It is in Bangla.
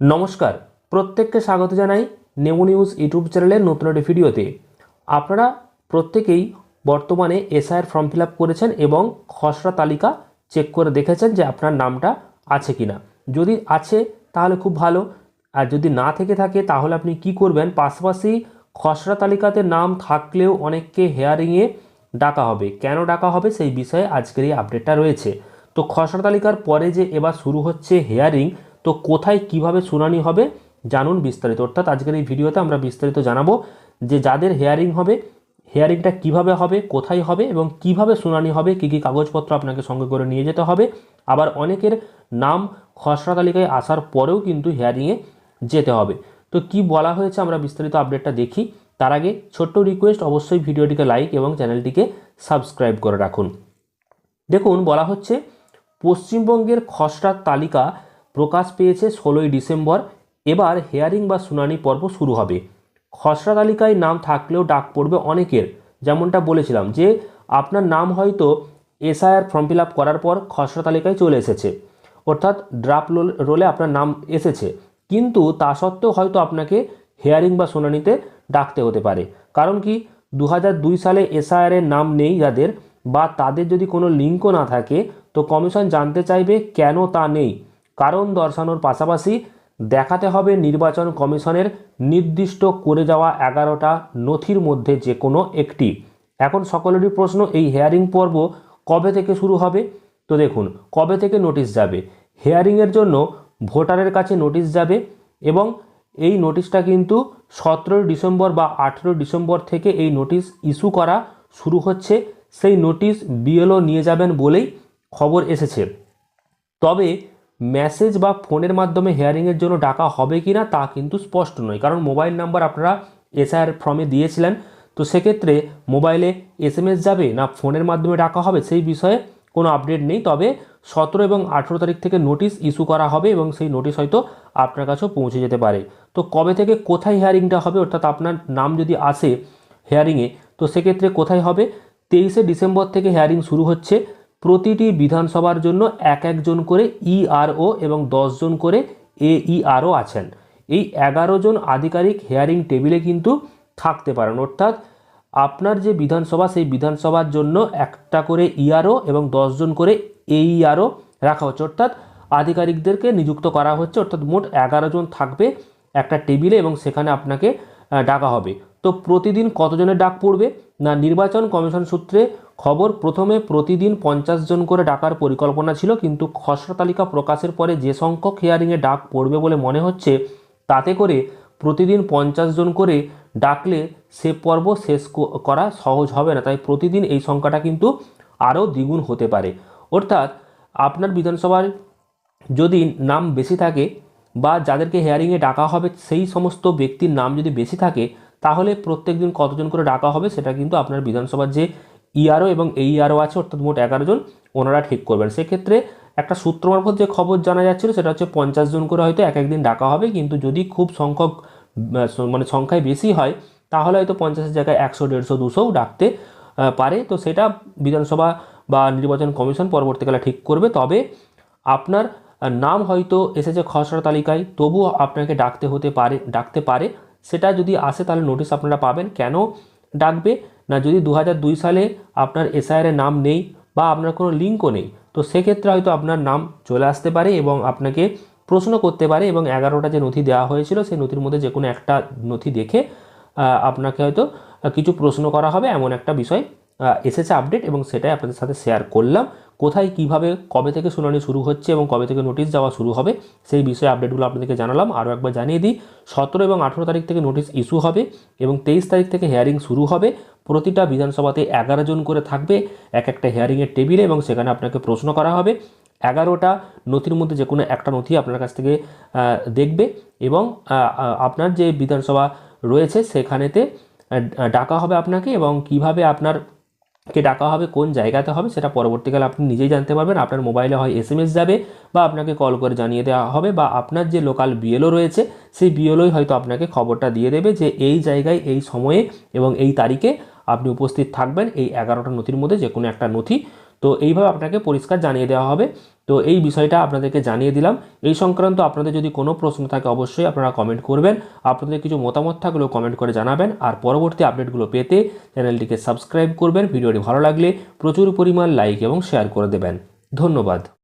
নমস্কার, প্রত্যেককে স্বাগত জানাই নেমো নিউজ ইউটিউব চ্যানেলের নতুন একটি ভিডিওতে। আপনারা প্রত্যেকেই বর্তমানে এসআইআর ফর্ম ফিল আপ করেছেন এবং খসড়া তালিকা চেক করে দেখেছেন যে আপনার নামটা আছে কি না। যদি আছে তাহলে খুব ভালো, আর যদি না থেকে থাকে তাহলে আপনি কি করবেন, পাশাপাশি খসড়া তালিকাতে নাম থাকলেও অনেককে হেয়ারিংয়ে ডাকা হবে। কেন ডাকা হবে সেই বিষয়ে আজকের এই আপডেটটা রয়েছে। তো খসড়া তালিকার পরে যে এবার শুরু হচ্ছে হেয়ারিং, তো কোথায় কিভাবে শুনানি হবে জানুন বিস্তারিত। অর্থাৎ আজকের এই ভিডিওতে আমরা বিস্তারিত জানাবো যে যাদের হেয়ারিং হবে, হেয়ারিংটা কিভাবে হবে, কোথায় হবে এবং কিভাবে শুনানি হবে, কী কী কাগজপত্র আপনাকে সঙ্গে করে নিয়ে যেতে হবে। আবার অনেকের নাম খসড়া তালিকায় আসার পরেও কিন্তু হেয়ারিংয়ে যেতে হবে। তো কি বলা হয়েছে আমরা বিস্তারিত আপডেটটা দেখি। তার আগে ছোট্ট রিকোয়েস্ট, অবশ্যই ভিডিওটিকে লাইক এবং চ্যানেলটিকে সাবস্ক্রাইব করে রাখুন। দেখুন, বলা হচ্ছে পশ্চিমবঙ্গের খসড়া তালিকা প্রকাশ পেয়েছে 16ই ডিসেম্বর। এবার হেয়ারিং বা শুনানি পর্ব শুরু হবে। খসড়া তালিকায় নাম থাকলেও ডাক পড়বে অনেকের। যেমনটা বলেছিলাম যে আপনার নাম হয়তো এসআইআর ফর্ম ফিল আপ করার পর খসড়া তালিকায় চলে এসেছে, অর্থাৎ ড্রাফট রোলে আপনার নাম এসেছে, কিন্তু তা সত্ত্বেও হয়তো আপনাকে হেয়ারিং বা শুনানিতে ডাকতে হতে পারে। কারণ কি, 2002 সালে এসআইআরের নাম নেই যাদের, বা তাদের যদি কোনো লিঙ্কও না থাকে, তো কমিশন জানতে চাইবে কেন তা নেই। কারণ দর্শানোর পাশাপাশি দেখাতে হবে নির্বাচন কমিশনের নির্দিষ্ট করে যাওয়া 11টা নথির মধ্যে যে কোনো একটি। এখন সকলেরই প্রশ্ন, এই হেয়ারিং পর্ব কবে থেকে শুরু হবে? তো দেখুন, কবে থেকে নোটিশ যাবে। হেয়ারিংয়ের জন্য ভোটারের কাছে নোটিশ যাবে এবং এই নোটিশটা কিন্তু 17 ডিসেম্বর বা 18 ডিসেম্বর থেকে এই নোটিশ ইস্যু করা শুরু হচ্ছে। সেই নোটিশ বিএলও নিয়ে যাবেন বলেই খবর এসেছে। তবে মেসেজ বা ফোনের মাধ্যমে হেয়ারিংয়ের জন্য ডাকা হবে কি না তা কিন্তু স্পষ্ট নয়, কারণ মোবাইল নাম্বার আপনারা এসআইআর ফর্মে দিয়েছিলেন। তো সেক্ষেত্রে মোবাইলে এসএমএস যাবে না ফোনের মাধ্যমে ডাকা হবে সেই বিষয়ে কোনো আপডেট নেই। তবে 17 এবং 18 তারিখ থেকে নোটিশ ইস্যু করা হবে এবং সেই নোটিশ হয়তো আপনার কাছেও পৌঁছে যেতে পারে। তো কবে থেকে কোথায় হেয়ারিংটা হবে, অর্থাৎ আপনার নাম যদি আসে হেয়ারিংয়ে, তো সেক্ষেত্রে কোথায় হবে? 23শে ডিসেম্বর থেকে হেয়ারিং শুরু হচ্ছে। প্রতিটি বিধানসভার জন্য এক একজন করে ইআরও এবং 10 জন করে এইআরও আছেন। এই 11 জন আধিকারিক হেয়ারিং টেবিলে কিন্তু থাকতে পারেন। অর্থাৎ আপনার যে বিধানসভা, সেই বিধানসভার জন্য একটা করে ইআরও এবং 10 জন করে এইআরও রাখা হচ্ছে, অর্থাৎ আধিকারিকদেরকে নিযুক্ত করা হচ্ছে। অর্থাৎ মোট 11 জন থাকবে একটা টেবিলে এবং সেখানে আপনাকে ডাকা হবে। তো প্রতিদিন কতজনের ডাক পড়বে না, নির্বাচন কমিশন সূত্রে খবর, প্রথমে প্রতিদিন 50 জন করে ডাকার পরিকল্পনা ছিল, কিন্তু খসড়া তালিকা প্রকাশের পরে যে সংখ্যক হিয়ারিংয়ে ডাক পড়বে বলে মনে হচ্ছে, তাতে করে প্রতিদিন 50 জন করে ডাকলে সে পর্ব শেষ করা সহজ হবে না। তাই প্রতিদিন এই সংখ্যাটা কিন্তু আরও দ্বিগুণ হতে পারে। অর্থাৎ আপনার বিধানসভার যদি নাম বেশি থাকে বা যাদেরকে হেয়ারিংয়ে ডাকা হবে সেই সমস্ত ব্যক্তির নাম যদি বেশি থাকে, তাহলে প্রত্যেক দিন কতজন করে ডাকা হবে সেটা কিন্তু আপনার বিধানসভার যে ইআরও এবং এইআরও আছে, অর্থাৎ মোট 11 জন, ওনারা ঠিক করবেন। সেক্ষেত্রে একটা সূত্র মারফত যে খবর জানা যাচ্ছিল সেটা হচ্ছে 50 জন করে হয়তো এক একদিন ডাকা হবে, কিন্তু যদি খুব সংখ্যক মানে সংখ্যায় বেশি হয় তাহলে হয়তো 50-এর জায়গায় 100, 150, 200ও ডাকতে পারে। তো সেটা বিধানসভা বা নির্বাচন কমিশন পরবর্তীকালে ঠিক করবে। তবে আপনার নাম হয়তো এসেছে খসড়া তালিকায়, তবুও আপনাকে ডাকতে পারে। সেটা যদি আসে তাহলে নোটিশ আপনারা পাবেন। কেন ডাকবে না, যদি 2002 সালে আপনার এসআইআর নাম নেই বা আপনার কোনো লিঙ্কও নেই, তো সেক্ষেত্রে হয়তো আপনার নাম চলে আসতে পারে এবং আপনাকে প্রশ্ন করতে পারে, এবং 11টা যে নথি দেওয়া হয়েছিল সেই নথির মধ্যে যে কোনো একটা নথি দেখে আপনাকে হয়তো কিছু প্রশ্ন করা হবে, এমন একটা বিষয় এসেছে আপডেট, এবং সেটাই আপনাদের সাথে শেয়ার করলাম। কোথায় কিভাবে কবে থেকে শুনানি শুরু হচ্ছে এবং কবে থেকে নোটিশ যাওয়া শুরু হবে সেই বিষয়ে আপডেটগুলো আপনাদেরকে জানালাম। আরও একবার জানিয়ে দিই, 17 এবং 18 তারিখ থেকে নোটিশ ইস্যু হবে এবং 23 তারিখ থেকে হেয়ারিং শুরু হবে। প্রতিটা বিধানসভাতে 11 জন করে থাকবে এক একটা হেয়ারিংয়ের টেবিলে, এবং সেখানে আপনাকে প্রশ্ন করা হবে। 11টা নথির মধ্যে যে কোনো একটা নথি আপনার কাছ থেকে দেখবে এবং আপনার যে বিধানসভা রয়েছে সেখানেতে ডাকা হবে আপনাকে, এবং কিভাবে আপনারকে ডাকা হবে, কোন জায়গাতে হবে, সেটা পরবর্তীকালে আপনি নিজেই জানতে পারবেন। আপনার মোবাইলে হয় এসএমএস যাবে বা আপনাকে কল করে জানিয়ে দেওয়া হবে, বা আপনার যে লোকাল বিএলও রয়েছে সেই বিএলওই হয়তো আপনাকে খবরটা দিয়ে দেবে যে এই জায়গায় এই সময়ে এবং এই তারিখে আপনি উপস্থিত থাকবেন এই 11টা নথির মধ্যে যে কোনো একটা নথি। তো এইভাবে আপনাকে পরিষ্কার জানিয়ে দেওয়া হবে। তো এই বিষয়টা আপনাদেরকে জানিয়ে দিলাম। এই সংক্রান্ত আপনাদের যদি কোনো প্রশ্ন থাকে অবশ্যই আপনারা কমেন্ট করবেন। আপনাদের কিছু মতামত থাকলেও কমেন্ট করে জানাবেন। আর পরবর্তী আপডেটগুলো পেতে চ্যানেলটিকে সাবস্ক্রাইব করবেন। ভিডিওটি ভালো লাগলে প্রচুর পরিমাণ লাইক এবং শেয়ার করে দেবেন। ধন্যবাদ।